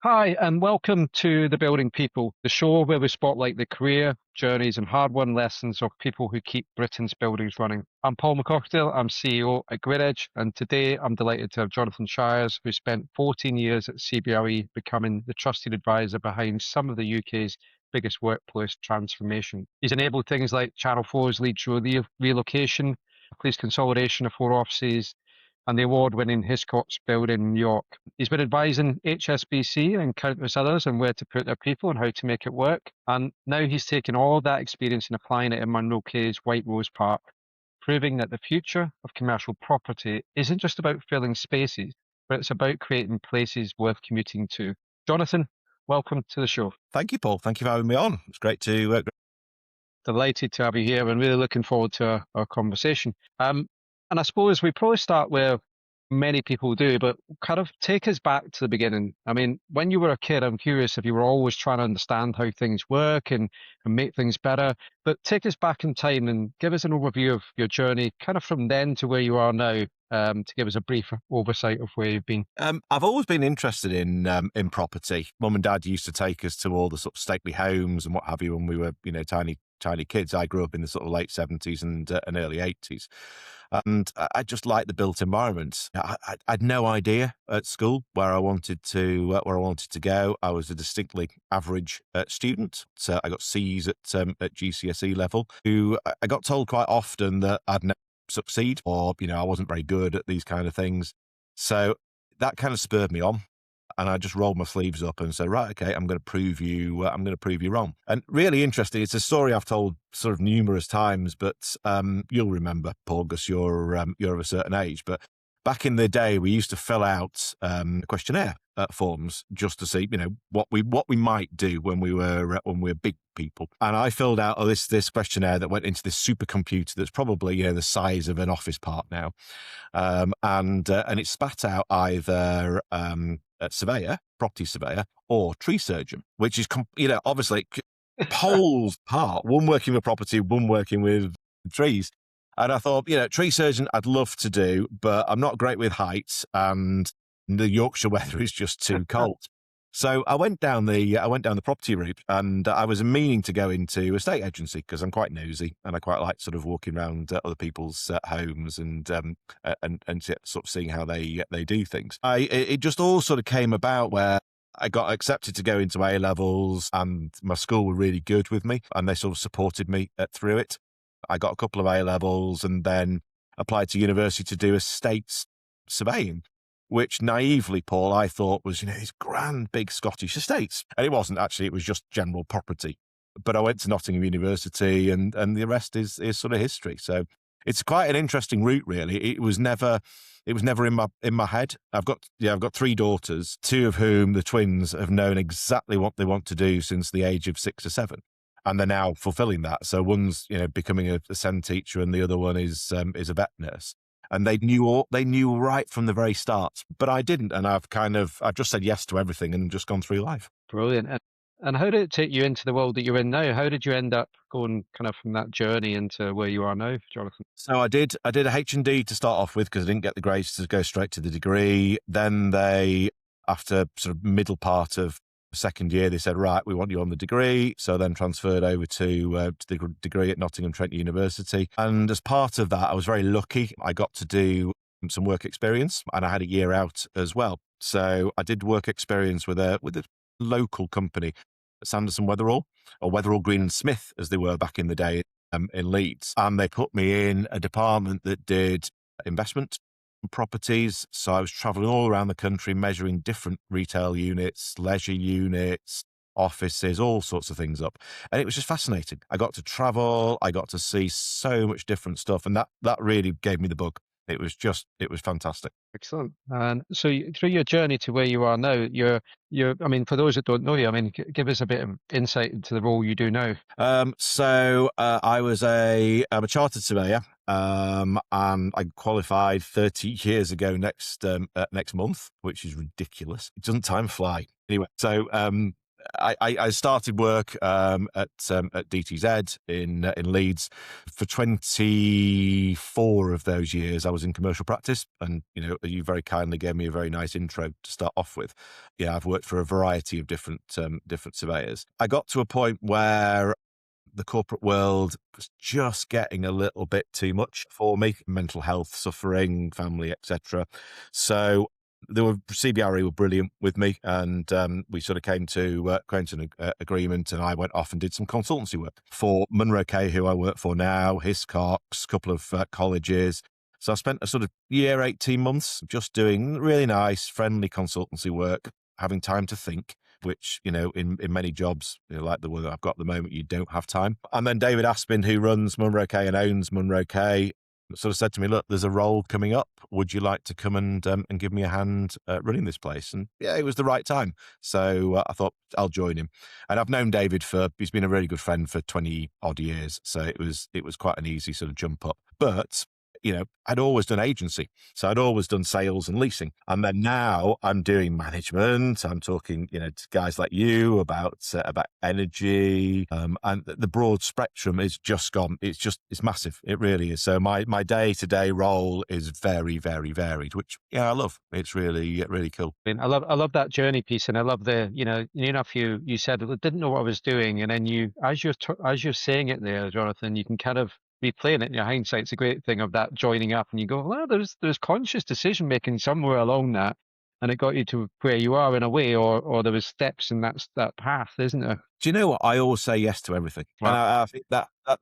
Hi, and welcome to The Building People, the show where we spotlight the career, journeys, and hard-won lessons of people who keep Britain's buildings running. I'm Paul McCocktail, I'm CEO at Grid Edge, and today I'm delighted to have Jonathan Shires, who spent 14 years at CBRE, becoming the trusted advisor behind some of the UK's biggest workplace transformation. He's enabled things like Channel 4's Leeds Road relocation, police consolidation of four offices, and the award-winning Hiscox building in New York. He's been advising HSBC and countless others on where to put their people and how to make it work. And now he's taken all that experience and applying it in Munroe White Rose Park, proving that the future of commercial property isn't just about filling spaces, but it's about creating places worth commuting to. Jonathan, welcome to the show. Thank you, Paul. Thank you for having me on. It's great to. Delighted to have you here and really looking forward to our conversation. And I suppose we probably start where many people do, but kind of take us back to the beginning. I mean, when you were a kid, I'm curious if you were always trying to understand how things work and make things better. But take us back in time and give us an overview of your journey, kind of from then to where you are now, to give us a brief oversight of where you've been. I've always been interested in property. Mum and Dad used to take us to all the sort of stately homes and what have you when we were, tiny kids. I grew up in the sort of late 70s and early 80s. And I just liked the built environment. I had no idea at school where I wanted to go. I was a distinctly average student. So I got C's at GCSE level. I got told quite often that I'd never succeed, or I wasn't very good at these kind of things. So that kind of spurred me on. And I just rolled my sleeves up and said, right, okay, I'm going to prove you wrong. And really interesting. It's a story I've told sort of numerous times, but you'll remember, Paul, because you're of a certain age. But back in the day, we used to fill out questionnaire forms just to see, what we might do when we were big people. And I filled out this questionnaire that went into this supercomputer that's probably the size of an office park now, and it spat out either surveyor, property surveyor, or tree surgeon, which is obviously poles apart. One working with property, one working with trees. And I thought, tree surgeon, I'd love to do, but I'm not great with heights, and the Yorkshire weather is just too cold. So I went down the property route, and I was meaning to go into estate agency because I'm quite nosy and I quite like sort of walking around other people's homes and sort of seeing how they do things. It just all sort of came about where I got accepted to go into A levels, and my school were really good with me, and they sort of supported me through it. I got a couple of A levels and then applied to university to do estates surveying, which naively, Paul, I thought was, these grand big Scottish estates. And it wasn't actually, it was just general property. But I went to Nottingham University and the rest is sort of history. So it's quite an interesting route, really. It was never in my head. I've got three daughters, two of whom, the twins, have known exactly what they want to do since the age of 6 or 7. And they're now fulfilling that. So one's, becoming a SEND teacher, and the other one is a vet nurse. And they knew right from the very start, but I didn't. And I've just said yes to everything and just gone through life. Brilliant. And how did it take you into the world that you're in now? How did you end up going kind of from that journey into where you are now, Jonathan? So I did a H&D to start off with because I didn't get the grades to go straight to the degree. Then after sort of middle part of second year, they said, right, we want you on the degree. So then transferred over to the degree at Nottingham Trent University. And as part of that, I was very lucky. I got to do some work experience, and I had a year out as well. So I did work experience with a local company, Sanderson Weatherall, or Weatherall Green and Smith, as they were back in the day, in Leeds. And they put me in a department that did investment properties. So I was traveling all around the country, measuring different retail units, leisure units, offices, all sorts of things up. And it was just fascinating. I got to travel. I got to see so much different stuff. And that really gave me the bug. It was fantastic. Excellent. And so through your journey to where you are now, I mean, for those that don't know you, I mean, give us a bit of insight into the role you do now. I'm a chartered surveyor, and I qualified 30 years ago next month, which is ridiculous. It doesn't time fly. Anyway, so I started work at DTZ in Leeds. For 24 of those years, I was in commercial practice, and you very kindly gave me a very nice intro to start off with. Yeah, I've worked for a variety of different surveyors. I got to a point where the corporate world was just getting a little bit too much for me. Mental health, suffering, family, etc. So CBRE were brilliant with me, and we sort of came to an agreement, and I went off and did some consultancy work for Munroe, who I work for now, Hiscox, a couple of colleges. So I spent a sort of year, 18 months just doing really nice, friendly consultancy work, having time to think, which, in many jobs, like the one that I've got at the moment, you don't have time. And then David Aspin, who runs Munroe and owns Munroe, sort of said to me, look, there's a role coming up. Would you like to come and give me a hand running this place? And yeah, it was the right time. So I thought I'll join him. And I've known David he's been a really good friend for 20 odd years. So it was quite an easy sort of jump up. But I'd always done agency. So I'd always done sales and leasing. And then now I'm doing management. I'm talking, to guys like you about energy. And the broad spectrum is just gone. It's massive. It really is. So my day-to-day role is very, very varied, which, I love. It's really, really cool. I mean, I love that journey piece, and I love enough you said I didn't know what I was doing, and then as you're saying it there, Jonathan, you can kind of replaying it in your hindsight. It's a great thing of that joining up, and you go, well, there's conscious decision making somewhere along that, and it got you to where you are in a way, or there was steps in that path, isn't there? Do you know what? I always say yes to everything, Wow. and I think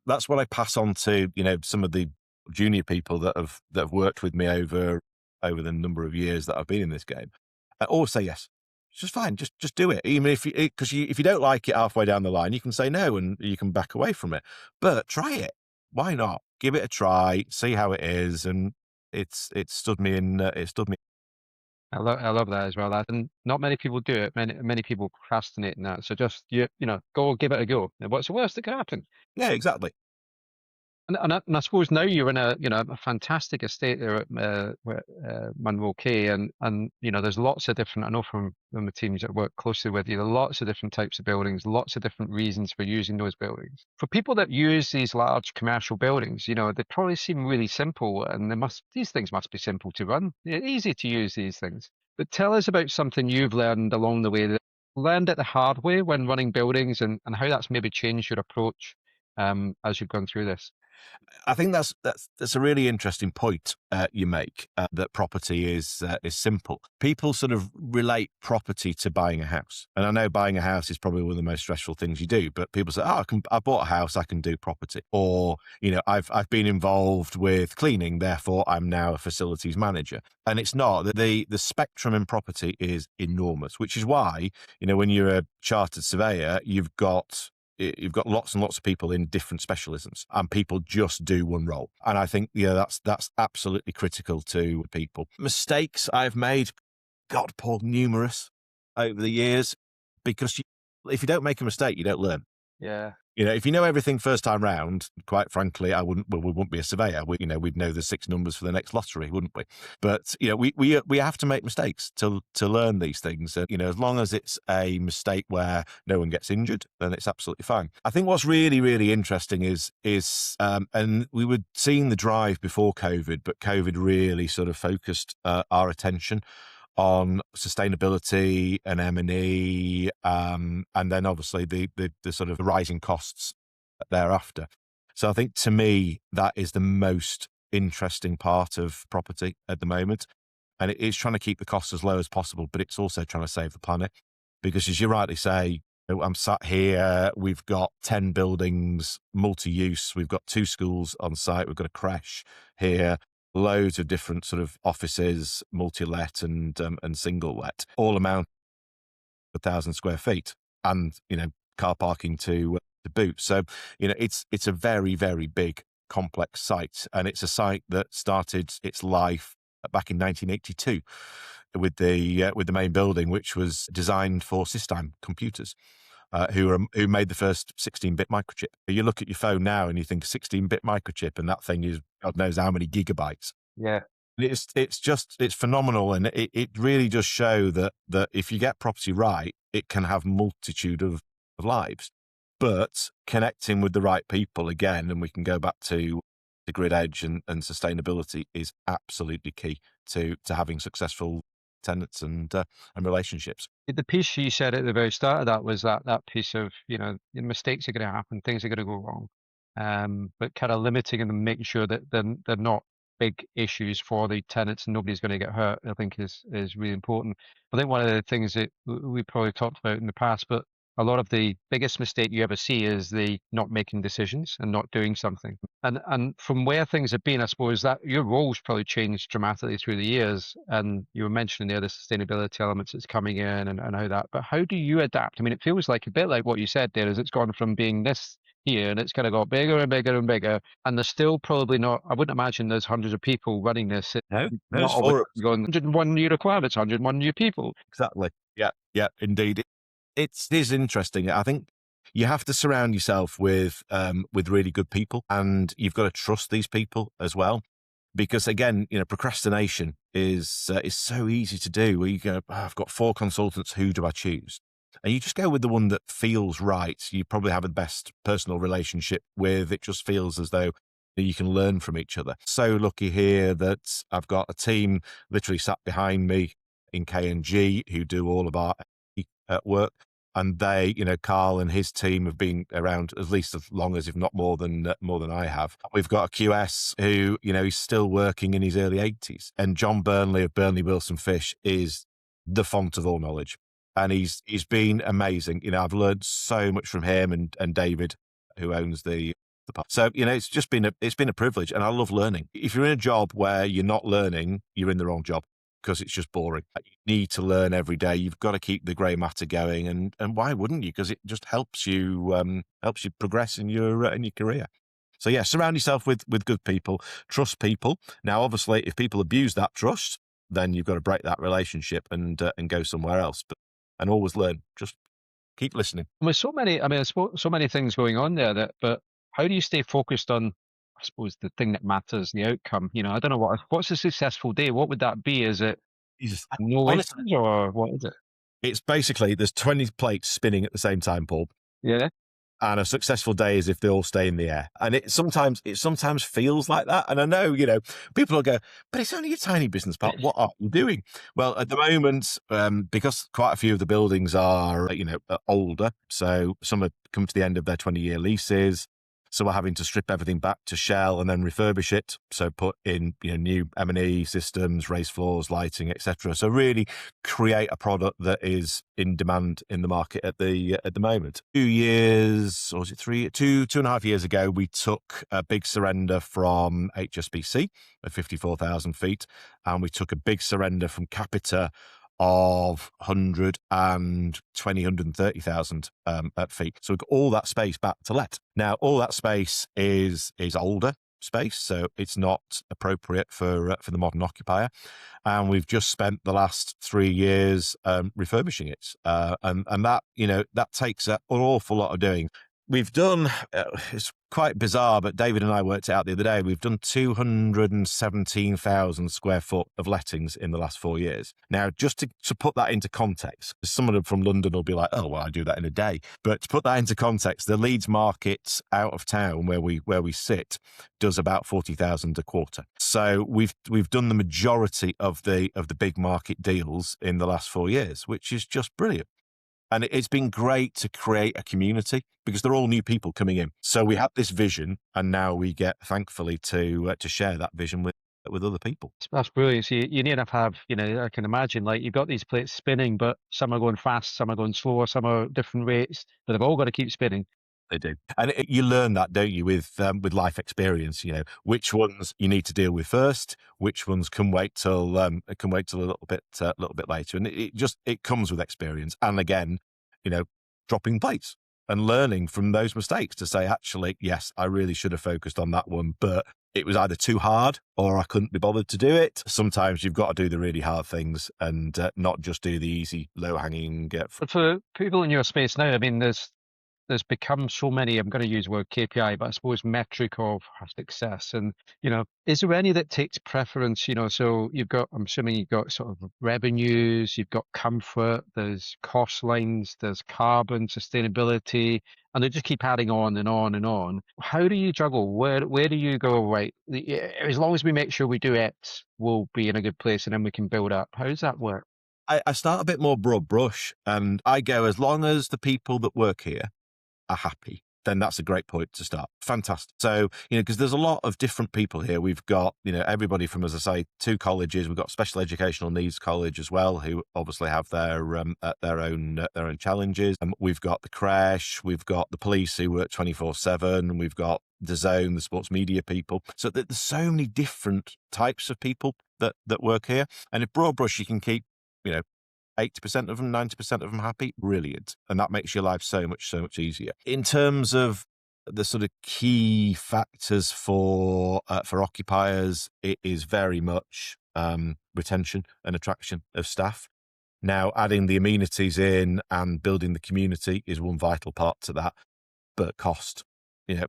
that's what I pass on to some of the junior people that have worked with me over the number of years that I've been in this game. I always say yes. It's just fine. Just do it. Even if if you don't like it halfway down the line, you can say no and you can back away from it. But try it. Why not? Give it a try. See how it is, and it's stood me in. It stood me. I love that as well. And not many people do it. Many people procrastinate in that. So just go give it a go. And what's the worst that can happen? Yeah, exactly. And I suppose now you're in a fantastic estate there at Munroe, and there's lots of different. I know from the teams that work closely with you, there are lots of different types of buildings, lots of different reasons for using those buildings. For people that use these large commercial buildings, they probably seem really simple, and these things must be simple to run. They're easy to use these things. But tell us about something you've learned along the way, that learned it the hard way when running buildings, and how that's maybe changed your approach as you've gone through this. I think that's a really interesting point you make, that property is simple. People sort of relate property to buying a house, and I know buying a house is probably one of the most stressful things you do. But people say, "Oh, I bought a house, I can do property," or I've been involved with cleaning, therefore I'm now a facilities manager. And it's not. The spectrum in property is enormous, which is why when you're a chartered surveyor, you've got lots and lots of people in different specialisms, and people just do one role. And I think, that's absolutely critical to people. Mistakes I've made, God, Paul, numerous over the years, because if you don't make a mistake, you don't learn. Yeah. If you know everything first time round, quite frankly, we wouldn't be a surveyor. We'd know the 6 numbers for the next lottery, wouldn't we? But, we have to make mistakes to learn these things. As long as it's a mistake where no one gets injured, then it's absolutely fine. I think what's really, really interesting is, and we were seeing the drive before COVID, but COVID really sort of focused our attention on sustainability and M&E, and then obviously the sort of rising costs thereafter. So I think, to me, that is the most interesting part of property at the moment. And it is trying to keep the costs as low as possible, but it's also trying to save the planet. Because, as you rightly say, I'm sat here, we've got 10 buildings, multi-use, we've got 2 schools on site, we've got a creche here, loads of different sort of offices, multi-let and single let, all amount 1,000 square feet, and car parking to boot. So it's a very, very big, complex site, and it's a site that started its life back in 1982 with the main building, which was designed for Systime computers. Who made the first 16-bit microchip. You look at your phone now and you think 16-bit microchip, and that thing is God knows how many gigabytes. Yeah. It's phenomenal, and it really does show that if you get property right, it can have multitude of lives. But connecting with the right people again, and we can go back to the grid edge and sustainability is absolutely key to having successful tenants and relationships. The piece you said at the very start of that was that piece of, your mistakes are going to happen, things are going to go wrong, but kind of limiting them, making sure that they're not big issues for the tenants and nobody's going to get hurt, I think is really important. I think one of the things that we probably talked about in the past, but a lot of the biggest mistake you ever see is the not making decisions and not doing something. And from where things have been, I suppose that your role's probably changed dramatically through the years. And you were mentioning the other sustainability elements that's coming in and how that, but how do you adapt? I mean, it feels like a bit like what you said there, is it's gone from being this here and it's kind of got bigger and bigger and bigger. And there's still probably not, I wouldn't imagine there's hundreds of people running this. No, Not there's always four. going 101 new requirements, 101 new people. Exactly. Yeah, yeah, indeed. It is interesting. I think you have to surround yourself with really good people, and you've got to trust these people as well. Because again, procrastination is so easy to do. Where you go, "Oh, I've got 4 consultants. Who do I choose?" And you just go with the one that feels right. You probably have the best personal relationship with. It just feels as though you can learn from each other. So lucky here that I've got a team literally sat behind me in K&G who do all of our work. And they, Carl and his team have been around at least as long as, if not more than I have. We've got a QS who, he's still working in his early 80s. And John Burnley of Burnley Wilson Fish is the font of all knowledge. And he's been amazing. I've learned so much from him and David, who owns the pub. So, it's been a privilege, and I love learning. If you're in a job where you're not learning, you're in the wrong job, because it's just boring. You need to learn every day. You've got to keep the grey matter going, and why wouldn't you? Because it just helps you progress in your career. So yeah, surround yourself with good people, trust people. Now, obviously, if people abuse that trust, then you've got to break that relationship and go somewhere else. And always learn. Just keep listening. With so many, I mean, I suppose so many things going on there but how do you stay focused on, I suppose, the thing that matters, the outcome? I don't know what's a successful day? What would that be? Is it no Honestly, issues or what is it? it's basically there's 20 plates spinning at the same time, Paul. Yeah. And a successful day is if they all stay in the air. And it sometimes feels like that. And I know, people will go, but it's only a tiny business part. What are you doing? Well, at the moment, because quite a few of the buildings are, older, so some have come to the end of their 20-year leases. So we're having to strip everything back to shell and then refurbish it. So put in new M&E systems, raised floors, lighting, etc. So really create a product that is in demand in the market at the moment. 2 years, or was it 3? 2.5 years ago, we took a big surrender from HSBC at 54,000 feet, and we took a big surrender from Capita of 130,000 feet. So we've got all that space back to let. Now, all that space is older space, so it's not appropriate for the modern occupier. And we've just spent the last 3 years refurbishing it, and that that takes an awful lot of doing. We've done, it's quite bizarre, but David and I worked it out the other day. We've done 217,000 square foot of lettings in the last 4 years. Now, just to put that into context, someone from London will be like, oh, well, I do that in a day. But to put that into context, the Leeds market out of town where we sit does about 40,000 a quarter. So we've done the majority of the big market deals in the last 4 years, which is just brilliant. And it's been great to create a community because they're all new people coming in. So we have this vision, and now we get, thankfully, to share that vision with other people. That's brilliant. So you need to have, I can imagine, like you've got these plates spinning, but some are going fast, some are going slower, some are different rates, but they've all got to keep spinning. They do, and you learn that, don't you, with life experience? Which ones you need to deal with first, which ones can wait till a little bit later, and it comes with experience. And again, dropping plates and learning from those mistakes to say, actually, yes, I really should have focused on that one, but it was either too hard or I couldn't be bothered to do it. Sometimes you've got to do the really hard things and not just do the easy, low hanging. But for people in your space now, I mean, there's there's become so many, I'm going to use the word KPI, but I suppose metric of success. And, is there any that takes preference? So I'm assuming you've got sort of revenues, you've got comfort, there's cost lines, there's carbon, sustainability, and they just keep adding on and on and on. How do you juggle? Where do you go, right? As long as we make sure we do X, we'll be in a good place and then we can build up. How does that work? I start a bit more broad brush, and I go, as long as the people that work here are happy, then that's a great point to start. Fantastic. So, because there's a lot of different people here. We've got, everybody from, as I say, two colleges. We've got Special Educational Needs College as well, who obviously have their own challenges. We've got the creche. We've got the police who work 24/7. We've got the Zone, the sports media people. So there's so many different types of people that work here. And if broad brush, you can keep, 80% of them, 90% of them happy, brilliant. And that makes your life so much easier. In terms of the sort of key factors for occupiers, it is very much retention and attraction of staff. Now, adding the amenities in and building the community is one vital part to that, but cost,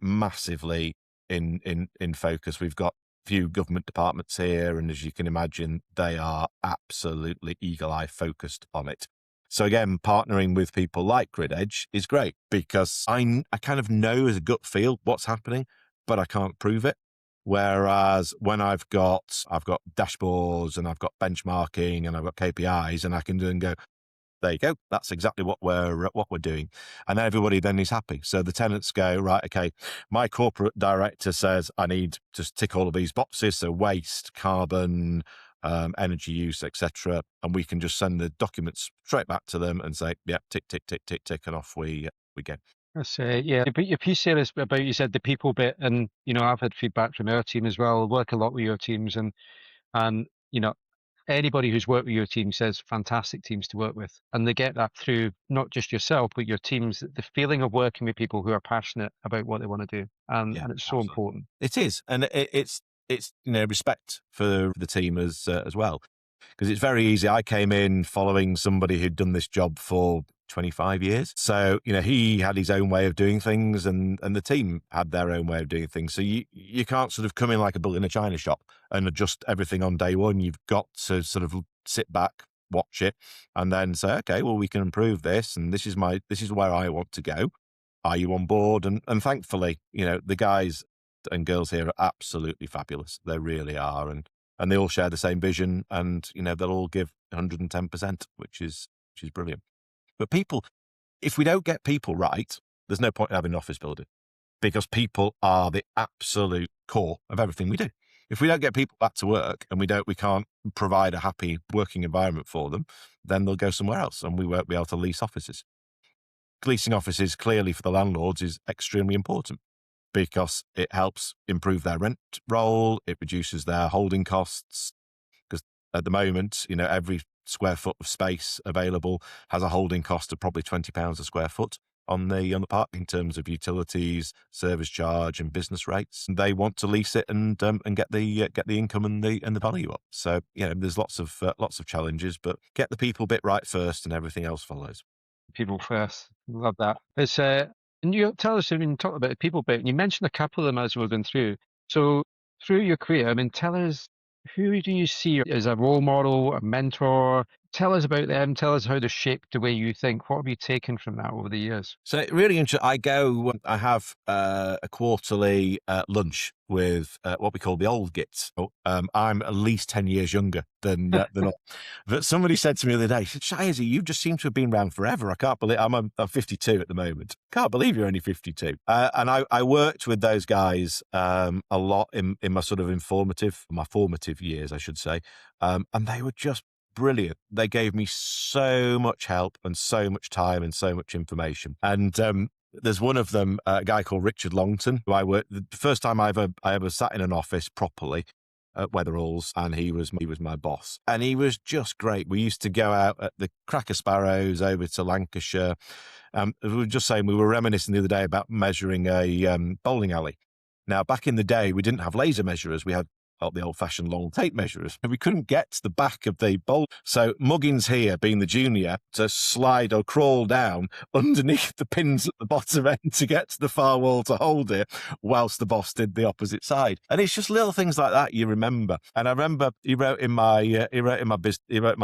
massively in focus. We've got few government departments here, and as you can imagine, they are absolutely eagle-eye focused on it. So again, partnering with people like Grid Edge is great because I kind of know as a gut feel what's happening, but I can't prove it. Whereas when I've got dashboards and I've got benchmarking and I've got KPIs, and I can do and go, there you go. That's exactly what we're doing. And everybody then is happy. So the tenants go, right, okay, my corporate director says I need to tick all of these boxes. So waste, carbon, energy use, etc. And we can just send the documents straight back to them and say, yeah, tick, tick, tick, tick, tick, and off we go. That's yeah. But if you say this about, you said the people bit, and I've had feedback from our team as well. I work a lot with your teams, and anybody who's worked with your team says fantastic teams to work with, and they get that through not just yourself but your teams. The feeling of working with people who are passionate about what they want to do, and it's so absolutely important. It is, and it's respect for the team as well, because it's very easy. I came in following somebody who'd done this job for 25 years. So, he had his own way of doing things, and the team had their own way of doing things. So you can't sort of come in like a bull in a china shop and adjust everything on day one. You've got to sort of sit back, watch it, and then say, okay, well, we can improve this, and this is where I want to go. Are you on board? And thankfully, the guys and girls here are absolutely fabulous. They really are. And they all share the same vision, and, they'll all give 110%, which is brilliant. But people, if we don't get people right, there's no point in having an office building, because people are the absolute core of everything we do. If we don't get people back to work and we can't provide a happy working environment for them, then they'll go somewhere else, and we won't be able to lease offices. Leasing offices clearly for the landlords is extremely important because it helps improve their rent roll. It reduces their holding costs, because at the moment, every square foot of space available has a holding cost of probably £20 a square foot on the park in terms of utilities, service charge, and business rates. They want to lease it and get the income and the value up. So there's lots of challenges, but get the people bit right first, and everything else follows. People first. Love that. It's and you tell us, talk about the people bit, and you mentioned a couple of them as we've been through. So through your career, tell us, who do you see as a role model, a mentor? Tell us about them. Tell us how they shaped the way you think. What have you taken from that over the years? So really interesting. I have a quarterly lunch with what we call the old gits. I'm at least 10 years younger than all. But somebody said to me the other day, Shires, you just seem to have been around forever. I can't believe I'm 52 at the moment. Can't believe you're only 52. And I worked with those guys a lot in my sort of my formative years, I should say. And they were just brilliant. They gave me so much help and so much time and so much information. And there's one of them, a guy called Richard Longton, who I worked the first time I ever sat in an office properly at Weatherall's, and he was my boss. And he was just great. We used to go out at the Cracker Sparrows over to Lancashire. We were just saying, we were reminiscing the other day about measuring a bowling alley. Now, back in the day, we didn't have laser measurers. We had the old-fashioned long tape measures. We couldn't get to the back of the bowl. So Muggins here, being the junior, to slide or crawl down underneath the pins at the bottom end to get to the far wall to hold it, whilst the boss did the opposite side. And it's just little things like that you remember. And I remember he wrote in my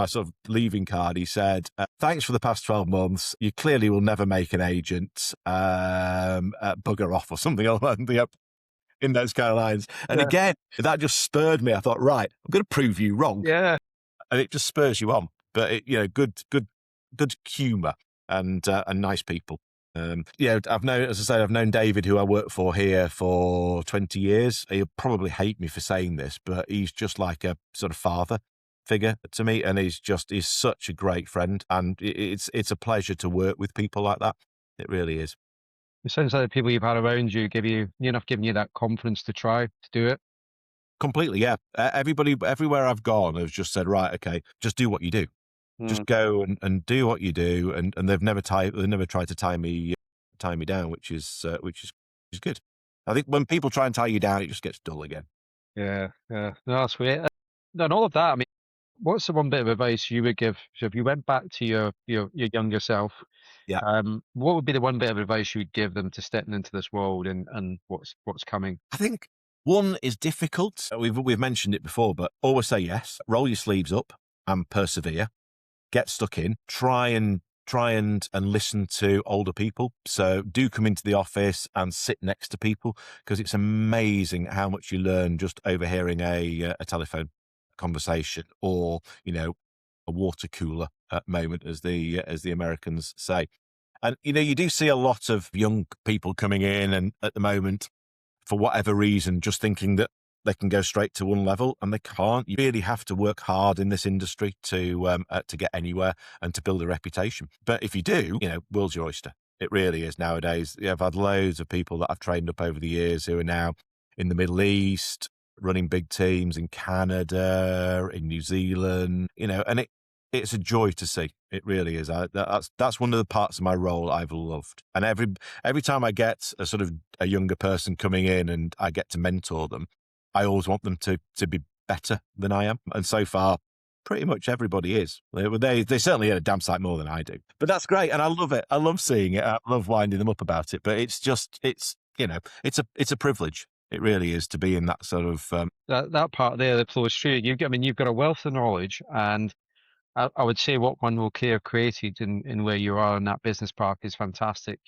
sort of leaving card, he said, "Thanks for the past 12 months. You clearly will never make an agent. Bugger off," or something along the in those kind of lines. And again, that just spurred me. I thought, right, I'm going to prove you wrong. Yeah. And it just spurs you on. But good humour and nice people. I've known David, who I work for here, for 20 years. He'll probably hate me for saying this, but he's just like a sort of father figure to me, and he's such a great friend. And it's a pleasure to work with people like that. It really is. It sounds like the people you've had around you giving you that confidence to try to do it. Completely, yeah. Everybody, everywhere I've gone, has just said, right, okay, just do what you do. Just go and do what you do, and they've never tried to tie me down, which is good. I think when people try and tie you down, it just gets dull again. Yeah. No, that's great. And all of that, I mean, what's the one bit of advice you would give? So if you went back to your younger self, Yeah. What would be the one bit of advice you would give them to stepping into this world and what's coming? I think one is difficult. We've mentioned it before, but always say yes. Roll your sleeves up and persevere. Get stuck in. Try and listen to older people. So do come into the office and sit next to people, because it's amazing how much you learn just overhearing a telephone conversation, or a water cooler moment, as the Americans say. And you do see a lot of young people coming in, and at the moment, for whatever reason, just thinking that they can go straight to one level, and they can't. You really have to work hard in this industry to get anywhere and to build a reputation. But if you do, world's your oyster. It really is nowadays. I've had loads of people that I've trained up over the years who are now in the Middle East, running big teams in Canada, in New Zealand, and it's a joy to see. It really is. That's one of the parts of my role I've loved. And every time I get a sort of a younger person coming in and I get to mentor them, I always want them to be better than I am. And so far, pretty much everybody is. They certainly are a damn sight more than I do. But that's great, and I love it. I love seeing it. I love winding them up about it. But it's a privilege. It really is to be in that sort of That part there that flows through. You've got a wealth of knowledge, and I would say what Munroe have created in where you are in that business park is fantastic,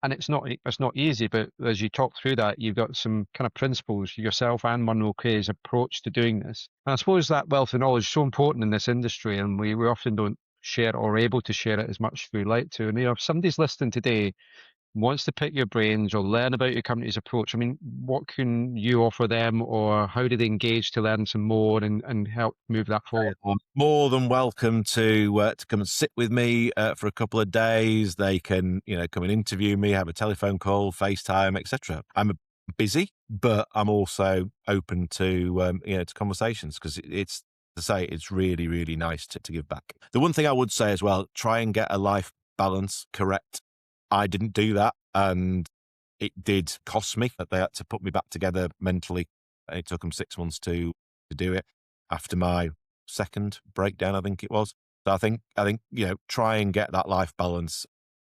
and it's not easy, but as you talk through that, you've got some kind of principles yourself and Munroe Care's approach to doing this. And I suppose that wealth of knowledge is so important in this industry, and we often don't share or are able to share it as much as we like to. And if somebody's listening today wants to pick your brains or learn about your company's approach, I mean, what can you offer them, or how do they engage to learn some more and help move that forward? More than welcome to come and sit with me for a couple of days. They can, come and interview me, have a telephone call, FaceTime, etc. I'm busy, but I'm also open to to conversations, because it's really, really nice to give back. The one thing I would say as well, try and get a life balance correct. I didn't do that, and it did cost me. They had to put me back together mentally. It took them 6 months to do it after my second breakdown, I think it was. So I think try and get that life balance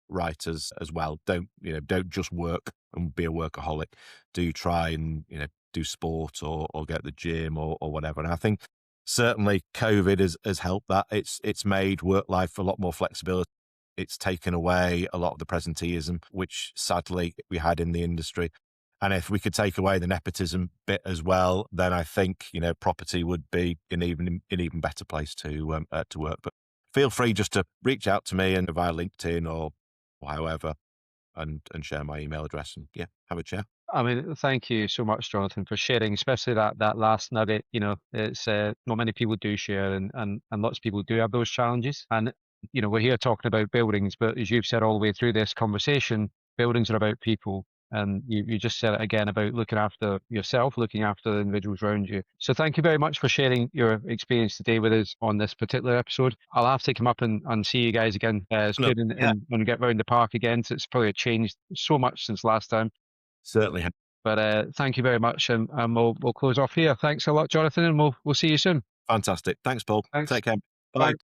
right as well. Don't just work and be a workaholic. Do try and do sport or get the gym or whatever. And I think certainly COVID has helped that. It's made work life a lot more flexibility. It's taken away a lot of the presenteeism, which sadly we had in the industry. And if we could take away the nepotism bit as well, then I think, property would be an even better place to work. But feel free just to reach out to me and via LinkedIn or however, and share my email address, and have a chat. I mean, thank you so much, Jonathan, for sharing, especially that last nugget. It's not many people do share, and lots of people do have those challenges. And we're here talking about buildings, but as you've said all the way through this conversation, buildings are about people. And you just said it again about looking after yourself, looking after the individuals around you. So thank you very much for sharing your experience today with us on this particular episode. I'll have to come up and see you guys again soon and get round the park again. So it's probably changed so much since last time. Certainly. But thank you very much, and we'll close off here. Thanks a lot, Jonathan, and we'll see you soon. Fantastic. Thanks, Paul. Thanks. Take care. Bye. Bye.